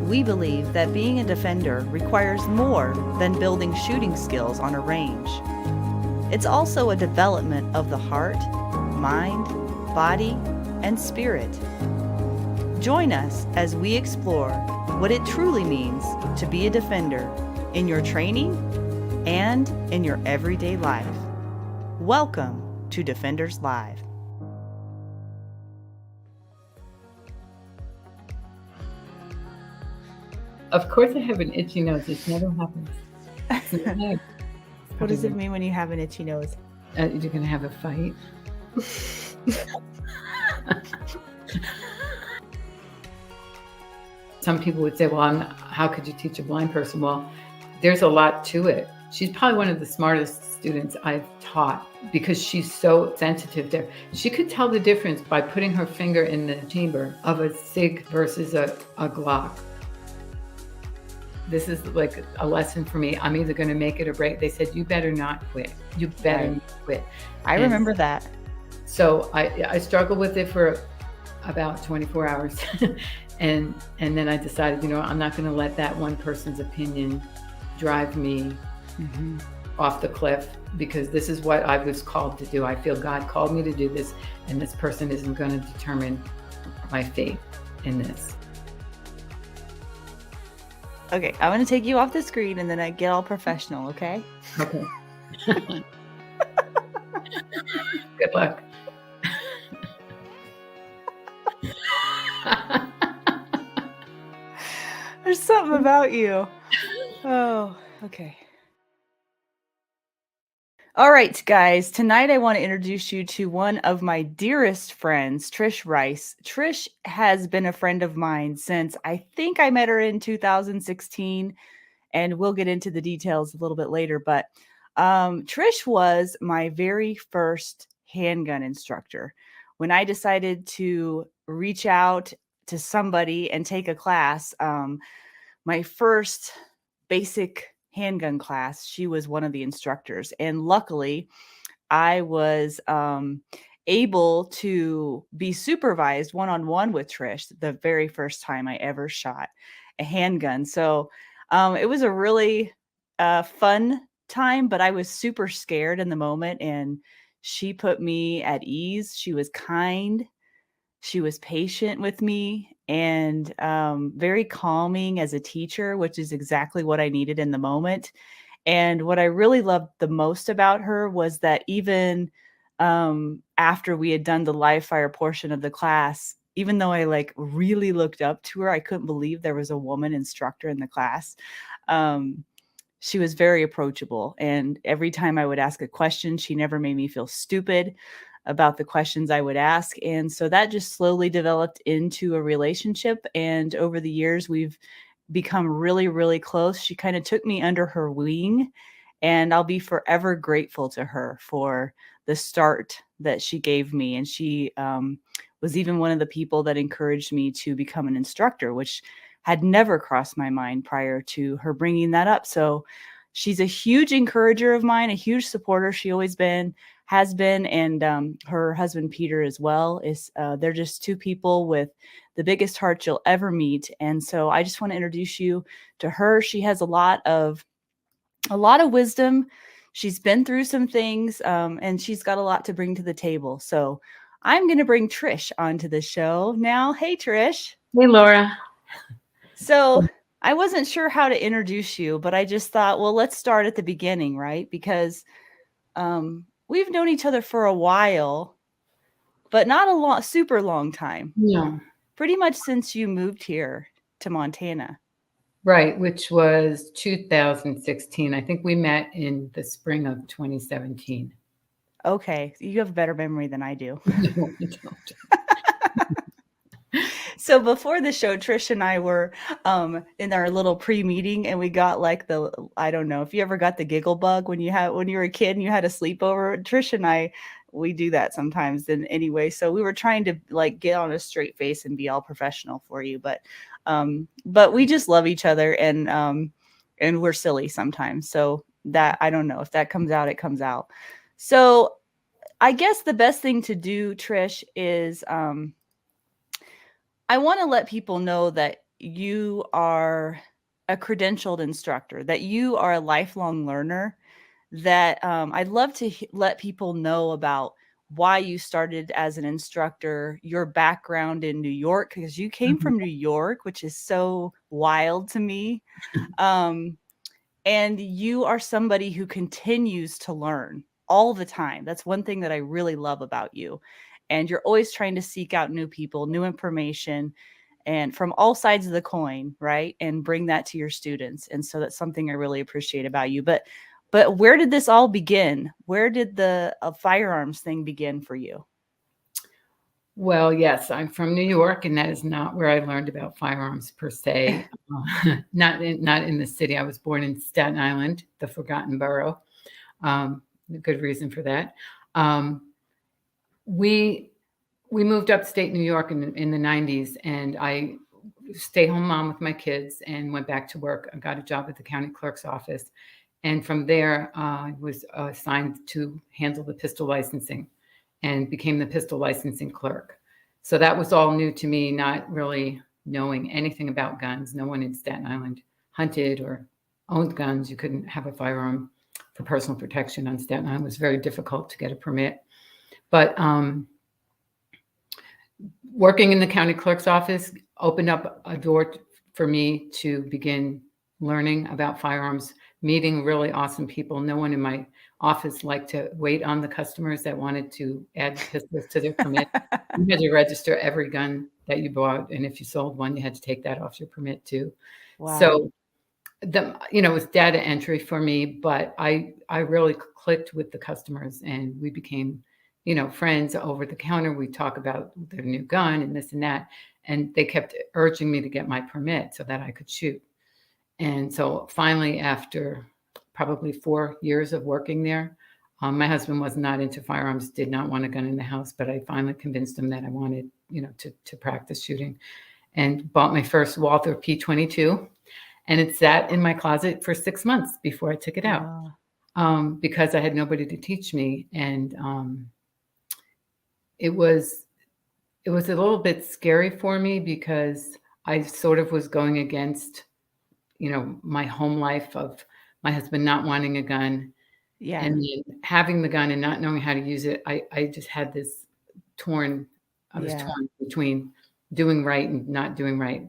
We believe that being a defender requires more than building shooting skills on a range. It's also a development of the heart, mind, body, and spirit. Join us as we explore what it truly means to be a defender in your training and in your everyday life. Welcome to Defenders Live. Of course I have an itchy nose. This never happens. What does it mean when you have an itchy nose? You're going to have a fight. Some people would say, well, how could you teach a blind person? Well, there's a lot to it. She's probably one of the smartest students I've taught because she's so sensitive there. She could tell the difference by putting her finger in the chamber of a SIG versus a Glock. This is like a lesson for me. I'm either going to make it or break. They said, you better not quit. You better not quit. I remember that. So I struggled with it for about 24 hours. and then I decided, I'm not going to let that one person's opinion drive me off the cliff, because this is what I was called to do. I feel God called me to do this, and this person isn't going to determine my fate in this. Okay, I'm going to take you off the screen and then I get all professional, okay? Okay. Good luck. There's something about you. Oh, okay. All right, guys. Tonight I want to introduce you to one of my dearest friends, Trish Reiss. Trish has been a friend of mine since I think I met her in 2016, and we'll get into the details a little bit later. But Trish was my very first handgun instructor. When I decided to reach out to somebody and take a class, my first basic handgun class, she was one of the instructors. And luckily, I was able to be supervised one-on-one with Trish the very first time I ever shot a handgun. So it was a really fun time, but I was super scared in the moment, and she put me at ease. She was kind. She was patient with me, and very calming as a teacher, which is exactly what I needed in the moment. And what I really loved the most about her was that even after we had done the live fire portion of the class, even though I really looked up to her, I couldn't believe there was a woman instructor in the class. She was very approachable. And every time I would ask a question, she never made me feel stupid about the questions I would ask. And so that just slowly developed into a relationship. And over the years, we've become really, really close. She kind of took me under her wing, and I'll be forever grateful to her for the start that she gave me. And she was even one of the people that encouraged me to become an instructor, which had never crossed my mind prior to her bringing that up. So she's a huge encourager of mine, a huge supporter. She always has been, and her husband Peter as well. They're just two people with the biggest hearts you'll ever meet. And so I just want to introduce you to her. She has a lot of wisdom. She's been through some things, and she's got a lot to bring to the table. So I'm going to bring Trish onto the show now. Hey, Trish. Hey, Laura. So I wasn't sure how to introduce you, but I just thought, well, let's start at the beginning, right? Because we've known each other for a while, but not a super long time. No. Pretty much since you moved here to Montana. Right, which was 2016. I think we met in the spring of 2017. Okay, you have a better memory than I do. No, I don't. So before the show, Trish and I were in our little pre-meeting, and we got I don't know if you ever got the giggle bug when you were a kid and you had a sleepover. Trish and I, we do that sometimes. And anyway, so we were trying to get on a straight face and be all professional for you, but we just love each other, and we're silly sometimes. So that, I don't know, if that comes out, it comes out. So I guess the best thing to do, Trish, is I want to let people know that you are a credentialed instructor, that you are a lifelong learner, that I'd love to let people know about why you started as an instructor, your background in New York, because you came Mhm. from New York, which is so wild to me. Um, and you are somebody who continues to learn all the time. That's one thing that I really love about you. And you're always trying to seek out new people, new information, and from all sides of the coin, right? And bring that to your students. And so that's something I really appreciate about you. But where did this all begin? Where did the firearms thing begin for you? Well, yes, I'm from New York, and that is not where I learned about firearms per se. Not in the city. I was born in Staten Island, the forgotten borough. A good reason for that. Um, we we moved upstate New York in the 90s, and I stay home mom with my kids and went back to work. I got a job at the county clerk's office, and from there I was assigned to handle the pistol licensing, and became the pistol licensing clerk. So that was all new to me, not really knowing anything about guns. No one in Staten Island hunted or owned guns. You couldn't have a firearm for personal protection on Staten Island. It was very difficult to get a permit. But working in the county clerk's office opened up a door for me to begin learning about firearms, meeting really awesome people. No one in my office liked to wait on the customers that wanted to add pistols to their permit. You had to register every gun that you bought, and if you sold one, you had to take that off your permit too. Wow. So it was data entry for me, but I really clicked with the customers, and we became friends over the counter. We talk about their new gun and this and that, and they kept urging me to get my permit so that I could shoot. And so finally, after probably 4 years of working there, my husband was not into firearms, did not want a gun in the house, but I finally convinced him that I wanted, to practice shooting, and bought my first Walther P22. And it sat in my closet for 6 months before I took it out, because I had nobody to teach me. And it was a little bit scary for me, because I sort of was going against, my home life of my husband not wanting a gun, Yeah. and then having the gun and not knowing how to use it. I just had this torn. I was torn between doing right and not doing right.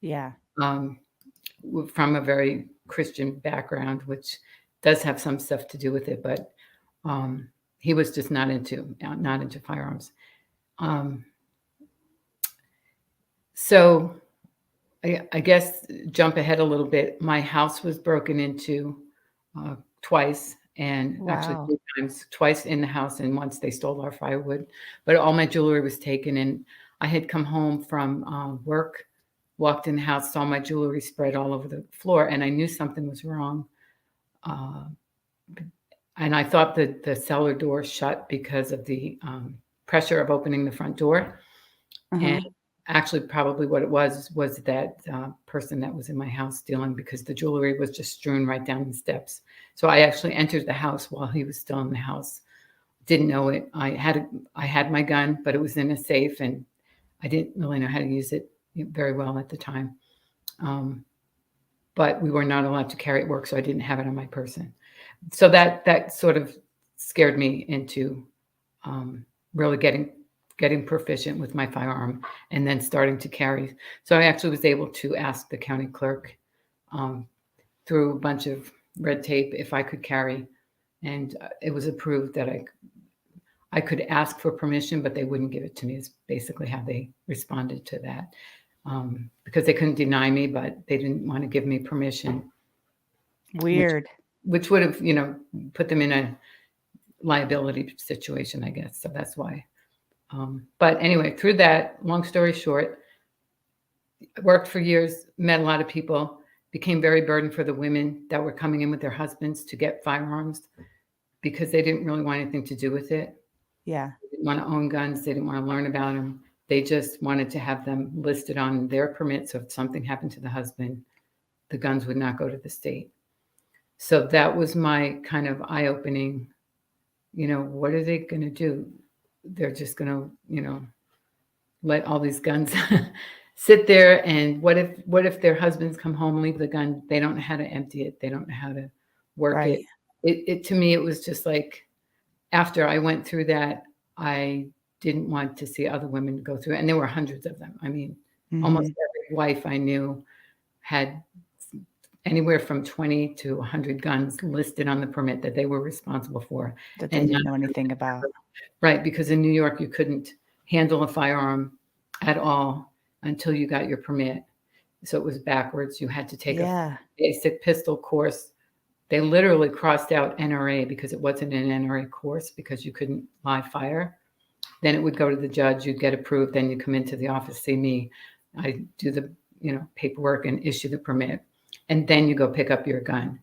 Yeah. From a very Christian background, which does have some stuff to do with it, but he was just not into firearms. So I guess jump ahead a little bit. My house was broken into twice, and actually Wow. 3 times, twice in the house, and once they stole our firewood. But all my jewelry was taken, and I had come home from work, walked in the house, saw my jewelry spread all over the floor, and I knew something was wrong. And I thought that the cellar door shut because of the pressure of opening the front door. And actually, probably what it was that person that was in my house stealing, because the jewelry was just strewn right down the steps. So I actually entered the house while he was still in the house. Didn't know it. I had my gun, but it was in a safe, and I didn't really know how to use it very well at the time. But we were not allowed to carry it at work, so I didn't have it on my person. So that sort of scared me into really getting proficient with my firearm, and then starting to carry. So I actually was able to ask the county clerk through a bunch of red tape if I could carry, and it was approved that I could ask for permission, but they wouldn't give it to me, is basically how they responded to that. Because they couldn't deny me, but they didn't want to give me permission. Weird. Which would have, put them in a liability situation, I guess. So that's why. But anyway, through that, long story short, I worked for years, met a lot of people, became very burdened for the women that were coming in with their husbands to get firearms, because they didn't really want anything to do with it. Yeah. They didn't want to own guns. They didn't want to learn about them. They just wanted to have them listed on their permit. So if something happened to the husband, the guns would not go to the state. So that was my kind of eye-opening, what are they going to do? They're just going to, let all these guns sit there, and what if their husbands come home, leave the gun, they don't know how to empty it, they don't know how to work it. Right. It to me, it was just like, after I went through that, I didn't want to see other women go through it, and there were hundreds of them. I mean, almost Hmm. every wife I knew had anywhere from 20 to 100 guns listed on the permit that they were responsible for, That they and didn't not know anything about. right, because in New York, you couldn't handle a firearm at all until you got your permit. So it was backwards. You had to take a Yeah. basic pistol course. They literally crossed out NRA because it wasn't an NRA course because you couldn't live fire. Then it would go to the judge, you'd get approved, then you come into the office, see me. I do the, paperwork and issue the permit. And then you go pick up your gun.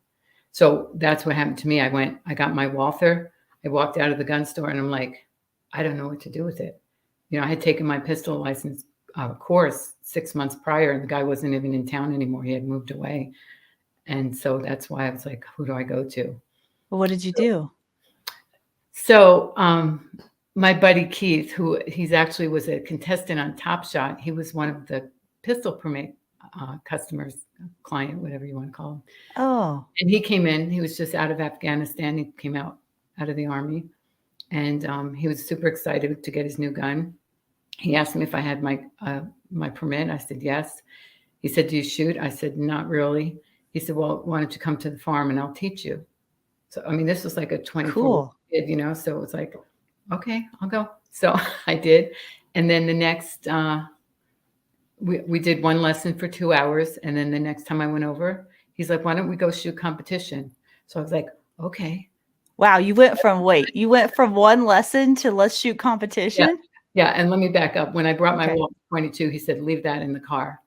So that's what happened to me. I got my Walther. I walked out of the gun store and I'm like, I don't know what to do with it. I had taken my pistol license course 6 months prior, and the guy wasn't even in town anymore. He had moved away. And so that's why I was like, who do I go to? Well, what did you do? So my buddy Keith, who he's actually was a contestant on Top Shot, he was one of the pistol permit customers, client, whatever you want to call him. Oh, And he came in. He was just out of Afghanistan. He came out of the army, and he was super excited to get his new gun. He asked me if I had my permit. I said yes. He said, "Do you shoot?" I said, "Not really." He said, "Well, why don't you come to the farm and I'll teach you?" So I mean, this was like a 24 cool. kid, So it was like, okay, I'll go. So I did, and then the next we did one lesson for 2 hours, and then the next time I went over, he's like, "Why don't we go shoot competition?" So I was like, "Okay." Wow, you went from one lesson to let's shoot Yeah, competition? yeah. And let me back up. When I brought my Okay. Walther 22, he said, "Leave that in the car,"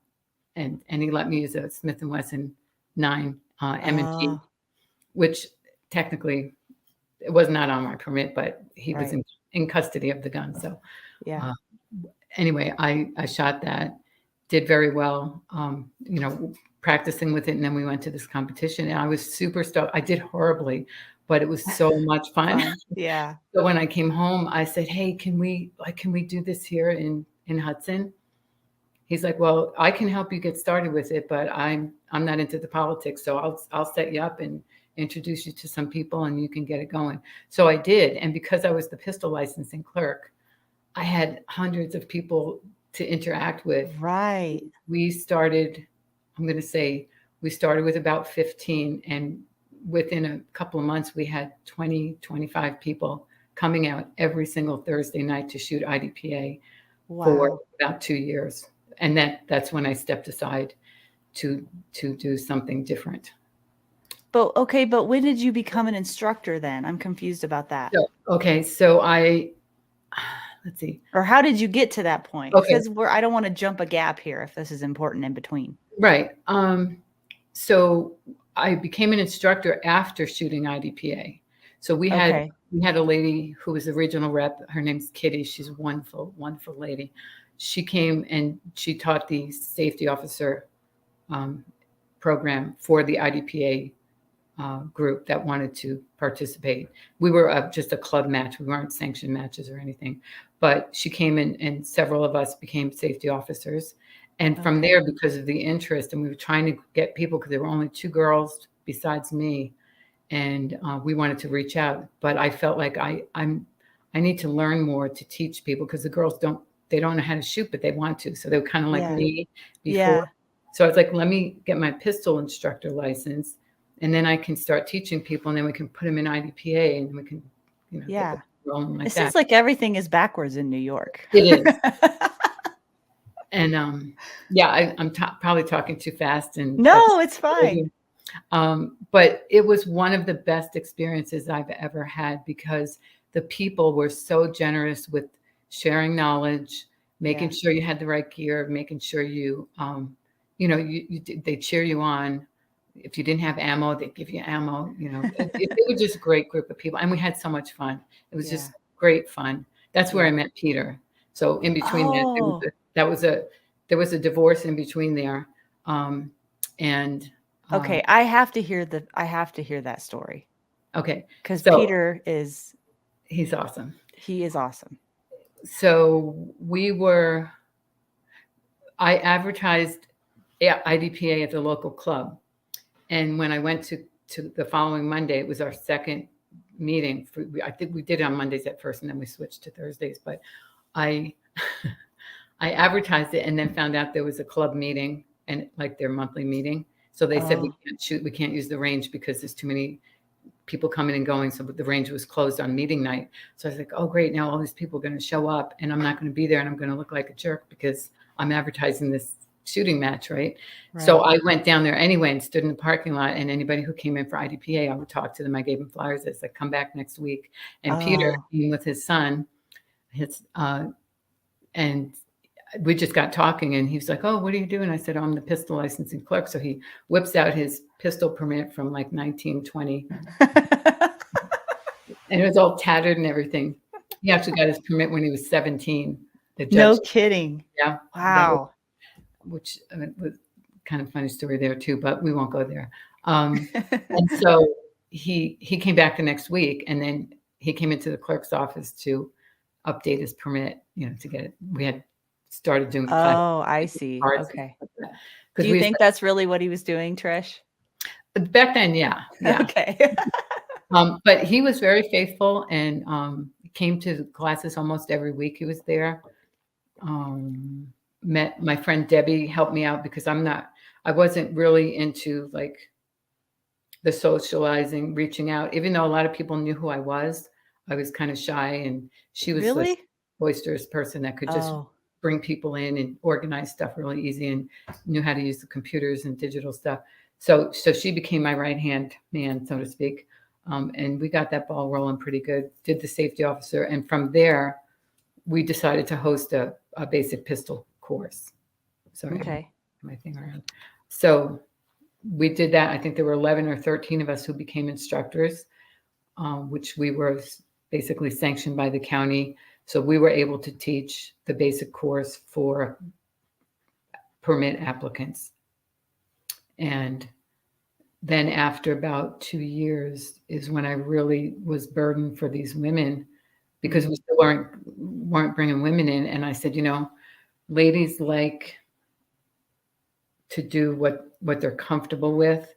and he let me use a Smith and Wesson 9 M&P, Oh, which technically it was not on my permit, but he was right. in custody of the gun. So Yeah. uh, anyway, I shot that, did very well, practicing with it. And then we went to this competition and I was super stoked. I did horribly, but it was so much fun. Fun. Yeah. So when I came home, I said, "Hey, can we do this here in Hudson?" He's like, "Well, I can help you get started with it, but I'm not into the politics, so I'll set you up and introduce you to some people and you can get it going." So I did, and because I was the pistol licensing clerk, I had hundreds of people to interact with. Right. We started, I'm going to say, we started with about 15, and within a couple of months, we had 20, 25 people coming out every single Thursday night to shoot IDPA for Wow. about 2 years. And that's when I stepped aside to do something different. But when did you become an instructor then? I'm confused about that. So let's see. Or how did you get to that point? Okay. Because I don't want to jump a gap here if this is important in between. Right. So I became an instructor after shooting IDPA. So we had a lady who was the regional rep. Her name's Kitty. She's a wonderful, wonderful lady. She came and she taught the safety officer program for the IDPA group that wanted to participate. We were just a club match. We weren't sanctioned matches or anything. But she came in and several of us became safety officers. And from there, because of the interest, and we were trying to get people, because there were only 2 girls besides me, and we wanted to reach out. But I felt like I need to learn more to teach people, because the girls don't know how to shoot, but they want to. So they were kind of like me before. Yeah. So I was like, let me get my pistol instructor license, and then I can start teaching people, and then we can put them in IDPA, and we can, get rolling like it that. seems like everything is backwards in New York. It is. And I'm probably talking too fast. And no, it's fine. But it was one of the best experiences I've ever had, because the people were so generous with sharing knowledge, making sure you had the right gear, making sure you, they cheer you on. If you didn't have ammo, they'd give you ammo. They were just a great group of people, and we had so much fun. It was just great fun. That's where I met Peter. So in between that, there was a divorce in between there, and okay, I have to hear that story. Okay, because Peter he's awesome. He is awesome. So I advertised IDPA at the local club. And when I went to the following Monday, it was our second meeting. I think we did it on Mondays at first, and then we switched to Thursdays. But I I advertised it and then found out there was a club meeting and like their monthly meeting. So they said we can't use the range because there's too many people coming and going. So the range was closed on meeting night. So I was like, oh great, now all these people are going to show up and I'm not going to be there and I'm going to look like a jerk because I'm advertising this shooting match, right? So I went down there anyway and stood in the parking lot, and anybody who came in for IDPA, I would talk to them. I gave them flyers. I said, come back next week. And Peter came with his son, and we just got talking, and he was like, oh, what are you doing? I said, oh, I'm the pistol licensing clerk. So he whips out his pistol permit from like 1920. And it was all tattered and everything. He actually got his permit when he was 17. The judge, no kidding. Yeah. Wow. Which was kind of a funny story there too, but we won't go there. And so he came back the next week, and then he came into the clerk's office to update his permit, to get it. We had started doing. Oh, I see. Okay. Do you think that's really what he was doing, Trish? Back then, yeah. Okay. But he was very faithful and came to classes almost every week. He was there. Met my friend Debbie, helped me out because I wasn't really into like the socializing, reaching out, even though a lot of people knew who I was kind of shy, and she was really like a boisterous person that could just bring people in and organize stuff really easy and knew how to use the computers and digital stuff. So she became my right-hand man, so to speak. And we got that ball rolling pretty good, did the safety officer. And from there, we decided to host a basic pistol course. Sorry, my thing around. So we did that. I think there were 11 or 13 of us who became instructors, which we were basically sanctioned by the county. So we were able to teach the basic course for permit applicants. And then after about 2 years is when I really was burdened for these women, because we still weren't bringing women in. And I said, ladies like to do what they're comfortable with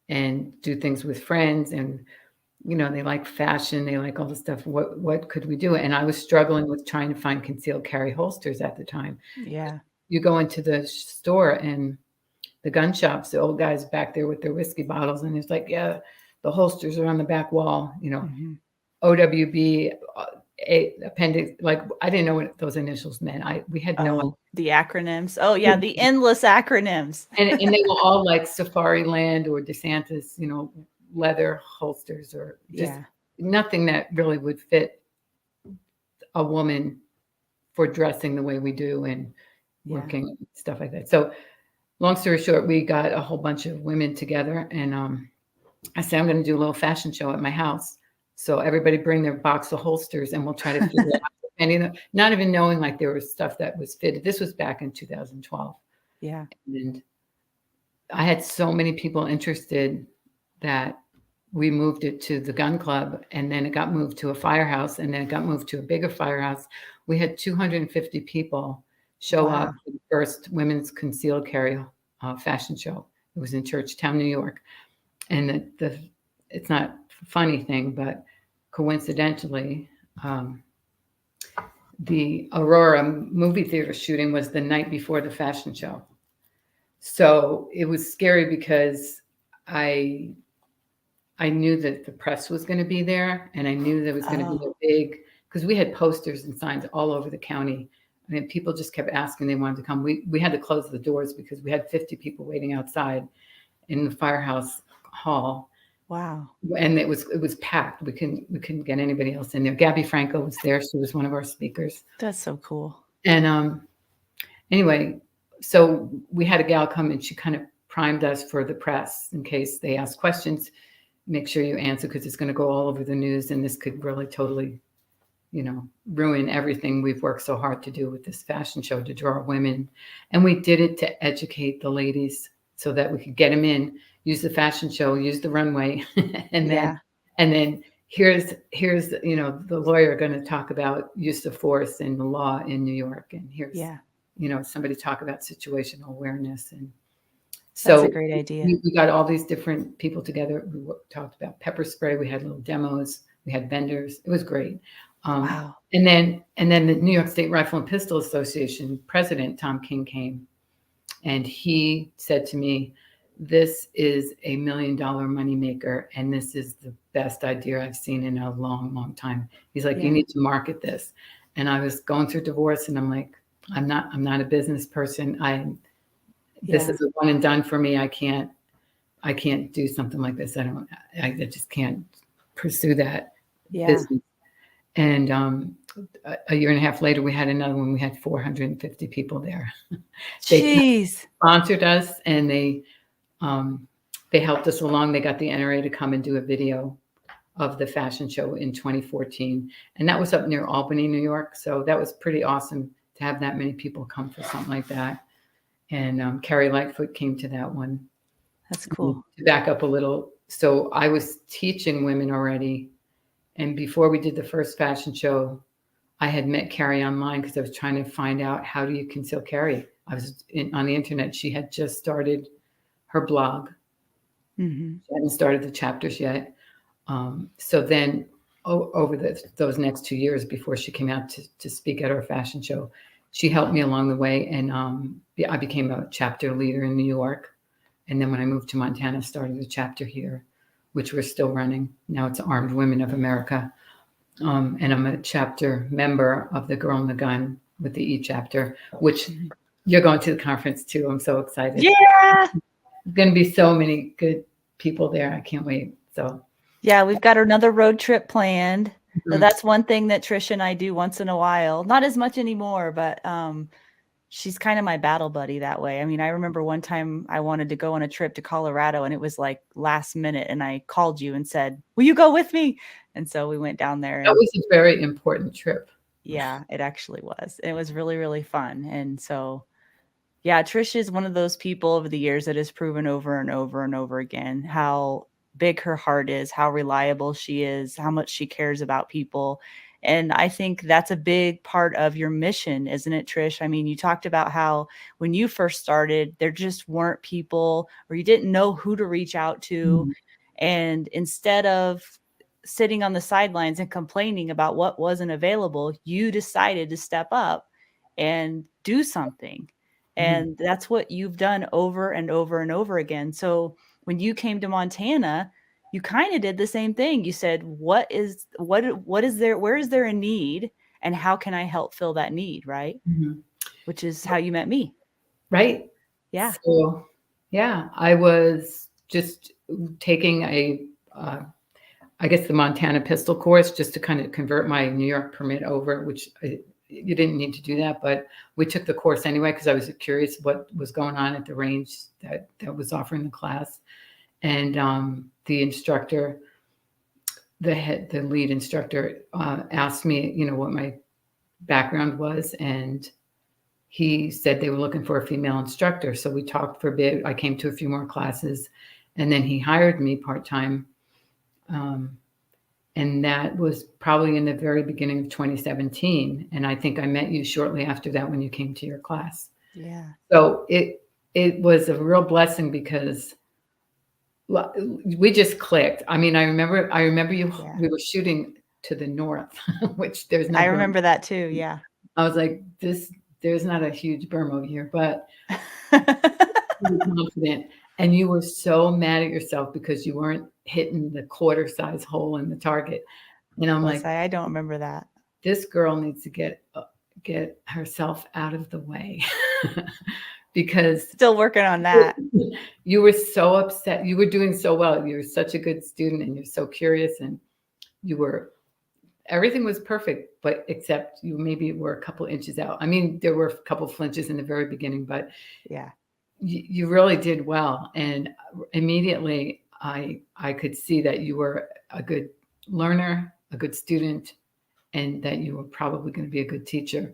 and do things with friends, and they like fashion, they like all the stuff. What could we do? And I was struggling with trying to find concealed carry holsters at the time. Yeah. You go into the store and the gun shops, the old guys back there with their whiskey bottles, and it's like, yeah, the holsters are on the back wall, OWB, appendix. Like, I didn't know what those initials meant. We had no idea. The acronyms. Oh yeah, the endless acronyms. and they were all like Safari Land or DeSantis, leather holsters, or just nothing that really would fit a woman for dressing the way we do and working, stuff like that. So long story short, we got a whole bunch of women together, and I said, I'm going to do a little fashion show at my house. So everybody bring their box of holsters, and we'll try to figure out. And not even knowing like there was stuff that was fitted. This was back in 2012. Yeah. And I had so many people interested that we moved it to the gun club, and then it got moved to a firehouse, and then it got moved to a bigger firehouse. We had 250 people show up for the first women's concealed carry fashion show. It was in Churchtown, New York. And it's not a funny thing, but coincidentally, the Aurora movie theater shooting was the night before the fashion show. So it was scary because I knew that the press was going to be there, and I knew there was going to be a big, because we had posters and signs all over the county. I mean, people just kept asking, they wanted to come. We had to close the doors because we had 50 people waiting outside in the firehouse hall. Wow. And it was packed. We couldn't get anybody else in there. Gabby Franco was there. She was one of our speakers. That's so cool. And anyway, so we had a gal come, and she kind of primed us for the press in case they ask questions. Make sure you answer, because it's going to go all over the news, and this could really totally, ruin everything we've worked so hard to do with this fashion show to draw women. And we did it to educate the ladies so that we could get them in, use the fashion show, use the runway, and then here's the lawyer going to talk about use of force and the law in New York, and here's somebody talk about situational awareness. And That's a so great idea. we got all these different people together. We talked about pepper spray. We had little demos. We had vendors. It was great. Wow. And then the New York State Rifle and Pistol Association president, Tom King, came, and he said to me, "This is a $1 million moneymaker, and this is the best idea I've seen in a long, long time." He's like, "You need to market this." And I was going through divorce, and I'm like, I'm not a business person. This is a one and done for me. I can't do something like this. I just can't pursue that business. And a year and a half later, we had another one. We had 450 people there. They sponsored us, and they helped us along. They got the NRA to come and do a video of the fashion show in 2014. And that was up near Albany, New York. So that was pretty awesome to have that many people come for something like that. And Carrie Lightfoot came to that one. That's cool. To back up a little. So I was teaching women already. And before we did the first fashion show, I had met Carrie online because I was trying to find out, how do you conceal carry? I was on the internet. She had just started her blog. Mm-hmm. She hadn't started the chapters yet. So then over those next 2 years before she came out to speak at our fashion show, she helped me along the way. And I became a chapter leader in New York. And then when I moved to Montana, started a chapter here, which we're still running. Now it's Armed Women of America. And I'm a chapter member of the Girl and the Gun with the E-Chapter, which you're going to the conference too. I'm so excited. Yeah. There's going to be so many good people there. I can't wait. So yeah, we've got another road trip planned. Mm-hmm. So that's one thing that Trish and I do once in a while. Not as much anymore, but she's kind of my battle buddy that way. I mean, I remember one time I wanted to go on a trip to Colorado, and it was like last minute, and I called you and said, "Will you go with me?" And so we went down there. That was a very important trip. Yeah, it actually was. It was really, really fun. And so, yeah, Trish is one of those people over the years that has proven over and over and over again how big her heart is, how reliable she is, how much she cares about people. And I think that's a big part of your mission, isn't it, Trish? I mean, you talked about how when you first started, there just weren't people, or you didn't know who to reach out to. Mm-hmm. And instead of sitting on the sidelines and complaining about what wasn't available, you decided to step up and do something. And that's what you've done over and over and over again. So when you came to Montana, you kind of did the same thing. You said, what is there? Where is there a need? And how can I help fill that need? Right. Mm-hmm. Which is how you met me. Right. Yeah. So, yeah, I was just taking I guess the Montana pistol course just to kind of convert my New York permit over, which you didn't need to do that, but we took the course anyway because I was curious what was going on at the range that was offering the class. And the instructor, the lead instructor, asked me, what my background was, and he said they were looking for a female instructor. So we talked for a bit. I came to a few more classes, and then he hired me part-time. And that was probably in the very beginning of 2017. And I think I met you shortly after that when you came to your class. Yeah. So it was a real blessing because we just clicked. I mean, I remember you. Yeah. We were shooting to the north, which there's no. I remember that too. Yeah. I was like, there's not a huge berm over here, but confident. And you were so mad at yourself because you weren't hitting the quarter size hole in the target. And I'm like, I don't remember that. This girl needs to get herself out of the way. Because still working on that. You were so upset. You were doing so well. You were such a good student, and you're so curious, and everything was perfect, but except you maybe were a couple inches out. I mean, there were a couple flinches in the very beginning, but yeah, you really did well. And immediately I could see that you were a good learner, a good student, and that you were probably going to be a good teacher.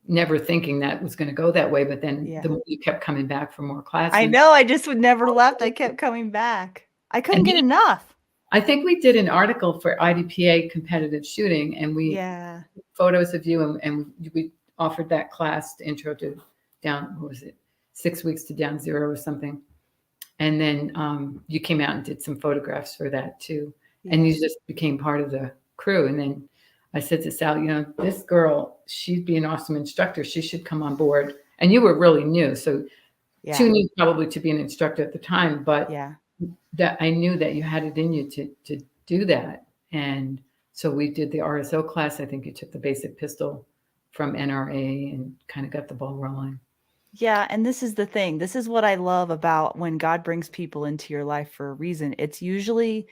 Never thinking that was going to go that way, but then you kept coming back for more classes. I know. I just would never left. I kept coming back. I couldn't get enough. I think we did an article for IDPA competitive shooting, and we photos of you, and we offered that class, the intro to down, what was it, 6 weeks to Down Zero or something. And then you came out and did some photographs for that too. And you just became part of the crew. And then I said to Sal, this girl, she'd be an awesome instructor. She should come on board. And you were really new. So too new probably to be an instructor at the time. But that I knew that you had it in you to do that. And so we did the RSO class. I think you took the basic pistol from NRA and kind of got the ball rolling. Yeah. And this is the thing. This is what I love about when God brings people into your life for a reason. It's usually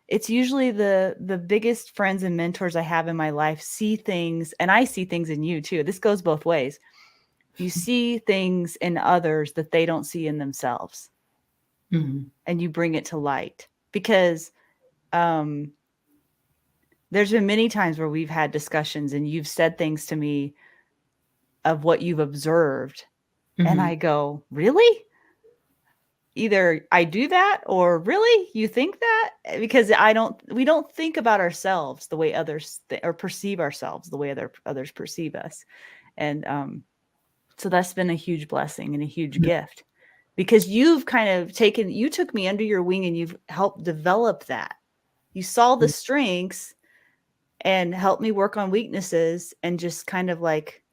the biggest friends and mentors I have in my life see things, and I see things in you too. This goes both ways. You see things in others that they don't see in themselves. Mm-hmm. And you bring it to light, because there's been many times where we've had discussions and you've said things to me of what you've observed. Mm-hmm. And I go, really? Either I do that, or really you think that? Because we don't think about ourselves the way others or perceive ourselves the way others perceive us. And so that's been a huge blessing and a huge gift, because you've kind of you took me under your wing and you've helped develop that. You saw the strengths and helped me work on weaknesses, and just kind of like,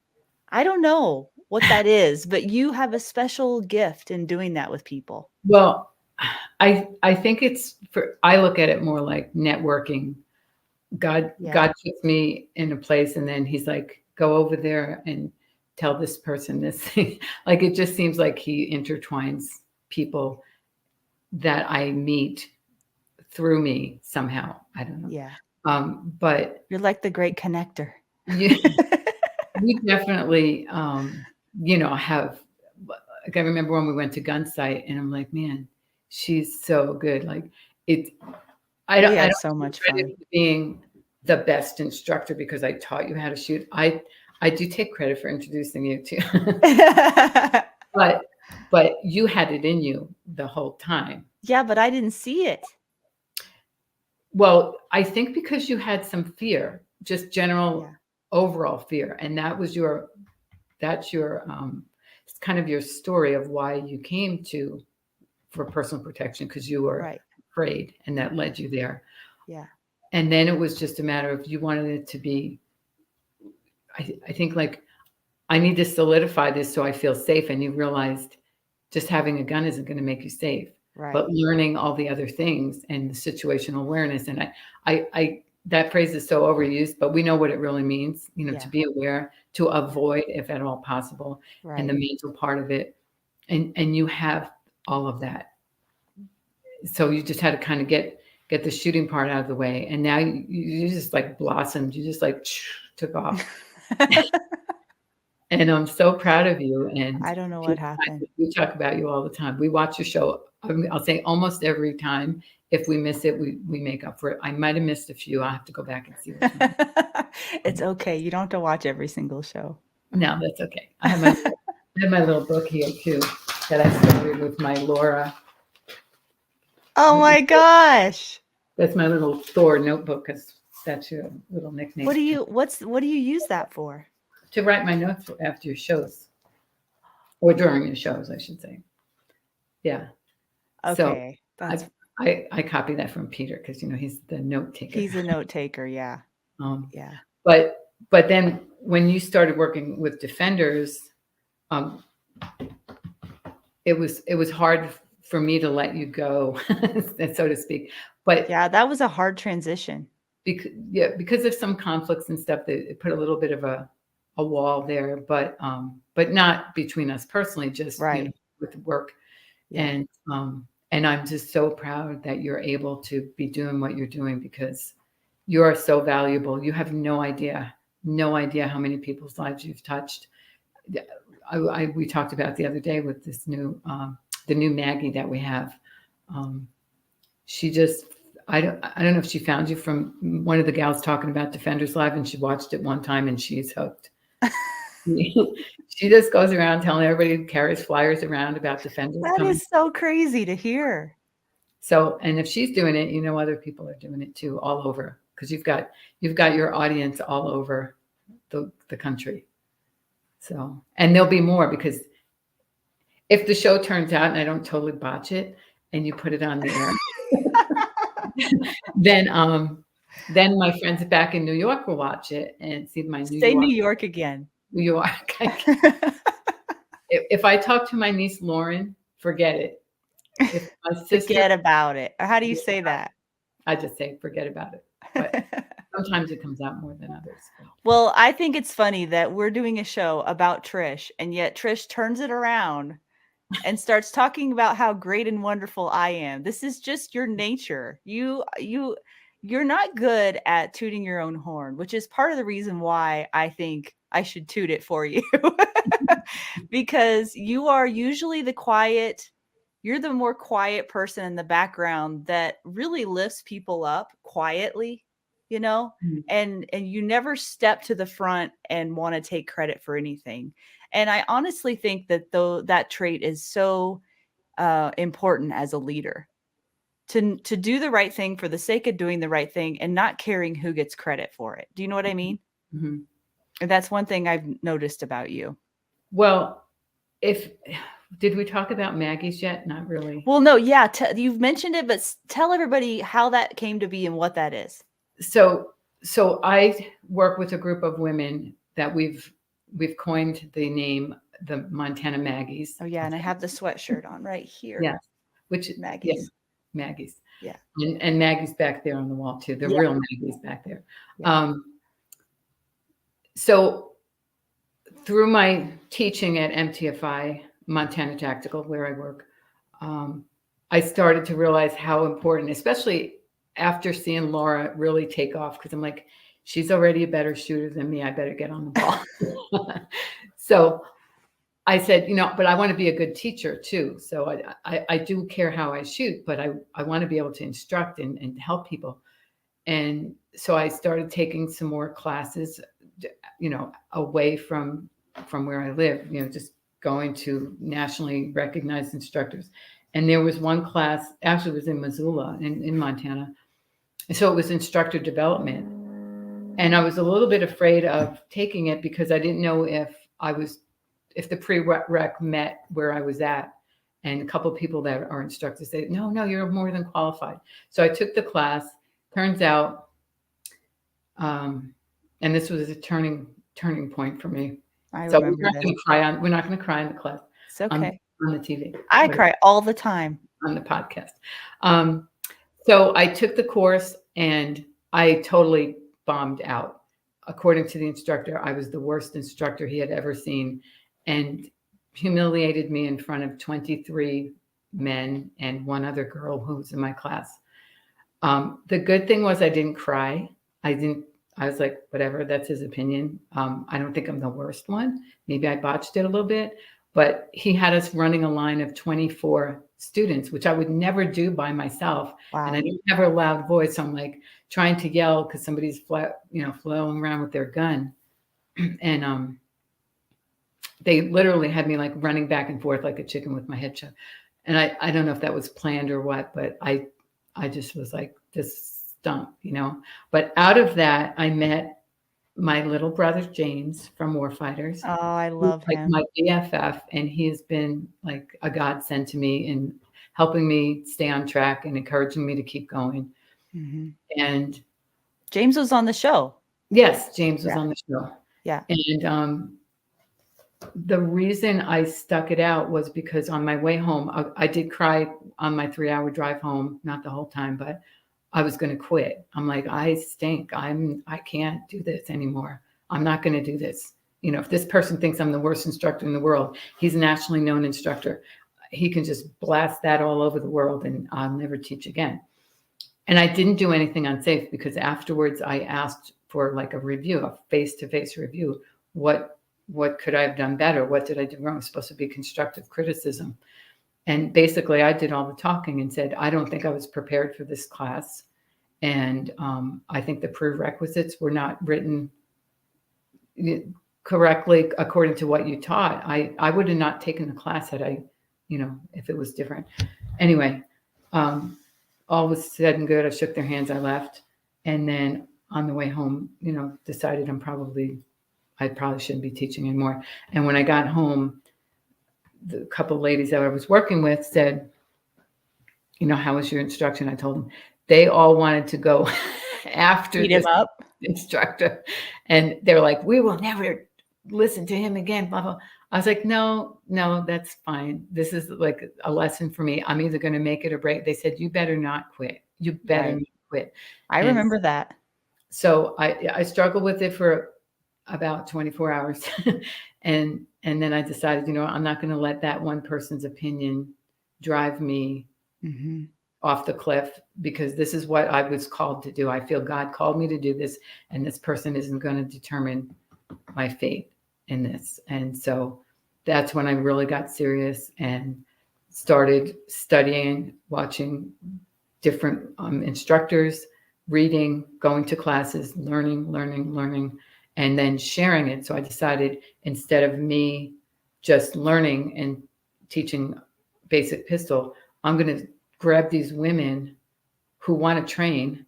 I don't know what that is, but you have a special gift in doing that with people. Well, I think I look at it more like networking. God puts me in a place, and then he's like, go over there and tell this person this thing. Like, it just seems like he intertwines people that I meet through me somehow. I don't know. Yeah. But you're like the great connector. We definitely, have, like, I remember when we went to Gun Sight, and I'm like, man, she's so good. Like, I don't so much fun being the best instructor because I taught you how to shoot. I do take credit for introducing you to, but you had it in you the whole time. Yeah, but I didn't see it. Well, I think because you had some fear, just general overall fear, and that's your it's kind of your story of why you came for personal protection, because you were afraid, and that led you there. Yeah. And then it was just a matter of, you wanted it to be, I think, like, I need to solidify this so I feel safe. And you realized just having a gun isn't going to make you safe, but learning all the other things and the situational awareness. And I that phrase is so overused, but we know what it really means, to be aware, to avoid if at all possible, and the mental part of it. And you have all of that. So you just had to kind of get the shooting part out of the way. And now you just like blossomed. You just like took off. And I'm so proud of you. And I don't know what happened. We talk about you all the time. We watch your show. I'll say almost every time. If we miss it, we make up for it. I might have missed a few. I'll have to go back and see which one. It's okay. You don't have to watch every single show. No, that's okay. I have my little book here too that I started with my Lora. Oh my gosh. That's my little Thor notebook, because that's your little nickname. What do you use that for? To write my notes after your shows, or during your shows, I should say. Yeah. Okay. So I copy that from Peter, because he's the note taker. He's a note taker, yeah. Yeah. But then when you started working with Defenders, it was hard for me to let you go, so to speak. But yeah, that was a hard transition. Because of some conflicts and stuff, that it put a little bit of a wall there, but not between us personally, just with work. Yeah. And I'm just so proud that you're able to be doing what you're doing, because you are so valuable. You have no idea how many people's lives you've touched. We talked about the other day with this new the new Maggie that we have. She just, I don't know if she found you from one of the gals talking about Defenders Live, and she watched it one time and she's hooked. She just goes around telling everybody, carries flyers around about Defenders. That is so crazy to hear. So, and if she's doing it, other people are doing it too, all over, because you've got your audience all over the country. So, and there'll be more, because if the show turns out and I don't totally botch it and you put it on the air, then my friends back in New York will watch it and see my Say New York again. New York. If I talk to my niece Lauren, forget it. If my sister, Forget about it. Or how do you say that? I just say forget about it. But sometimes it comes out more than others. Well, I think it's funny that we're doing a show about Trish, and yet Trish turns it around and starts talking about how great and wonderful I am. This is just your nature. You're not good at tooting your own horn, which is part of the reason why I think I should toot it for you. Because you are usually you're the more quiet person in the background that really lifts people up quietly, Mm-hmm. and you never step to the front and want to take credit for anything. And I honestly think that that trait is so important as a leader, to do the right thing for the sake of doing the right thing and not caring who gets credit for it. Do you know what I mean? Mm-hmm. And that's one thing I've noticed about you. Well, did we talk about Maggies yet? Not really. Well, no, yeah, you've mentioned it, but tell everybody how that came to be and what that is. So I work with a group of women that we've coined the name the Montana Maggies. Oh yeah, and I have the sweatshirt on right here. Yeah, which Maggies. Yeah, Maggies. Yeah, and Maggies back there on the wall too. The real Maggies back there. Yeah. So through my teaching at MTFI, Montana Tactical, where I work, I started to realize how important, especially after seeing Lora really take off, because I'm like, she's already a better shooter than me. I better get on the ball. So I said, but I want to be a good teacher too. So I do care how I shoot, but I want to be able to instruct and help people. And so I started taking some more classes, away from where I live, just going to nationally recognized instructors. And there was one class, actually it was in Missoula in Montana. And so it was instructor development. And I was a little bit afraid of taking it because I didn't know if the pre-rec met where I was at. And a couple of people that are instructors say, no, you're more than qualified. So I took the class. Turns out, and this was a turning point for me. So we're not going to cry in the class. It's okay. On the TV. I cry all the time on the podcast. So I took the course and I totally bombed out. According to the instructor, I was the worst instructor he had ever seen and humiliated me in front of 23 men and one other girl who was in my class. The good thing was I didn't cry. I was like, whatever, that's his opinion. I don't think I'm the worst one. Maybe I botched it a little bit, but he had us running a line of 24 students, which I would never do by myself. Wow. And I didn't have a loud voice. I'm like trying to yell because somebody's flailing around with their gun. And they literally had me like running back and forth like a chicken with my head shut. And I don't know if that was planned or what, but I just was like, this stunk, But out of that, I met my little brother, James, from Warfighters. Oh, I love him. My BFF, and he has been like a godsend to me in helping me stay on track and encouraging me to keep going. Mm-hmm. And James was on the show. Yes, James was on the show. Yeah. And the reason I stuck it out was because on my way home, I did cry on my 3-hour drive home, not the whole time, but I was going to quit. I'm like, I stink. I can't do this anymore. I'm not going to do this. If this person thinks I'm the worst instructor in the world, he's a nationally known instructor. He can just blast that all over the world and I'll never teach again. And I didn't do anything unsafe because afterwards I asked for like a review, a face-to-face review. What could I have done better? What did I do wrong? It's supposed to be constructive criticism. And basically I did all the talking and said, I don't think I was prepared for this class. And I think the prerequisites were not written correctly according to what you taught. I would have not taken the class had I, if it was different. Anyway, all was said and good. I shook their hands, I left. And then on the way home, decided I probably shouldn't be teaching anymore. And when I got home, the couple of ladies that I was working with said, how was your instruction? I told them they all wanted to go after Beat him this up. instructor. And they're like, we will never listen to him again, blah, blah. I was like, no, that's fine. This is like a lesson for me. I'm either going to make it or break. They said, you better not quit. You better not quit. I remember that. So I struggled with it for about 24 hours. and then I decided, I'm not going to let that one person's opinion drive me off the cliff, because this is what I was called to do. I feel God called me to do this, and this person isn't going to determine my fate in this. And so that's when I really got serious and started studying, watching different instructors, reading, going to classes, learning, and then sharing it. So I decided, instead of me just learning and teaching basic pistol, I'm going to grab these women who want to train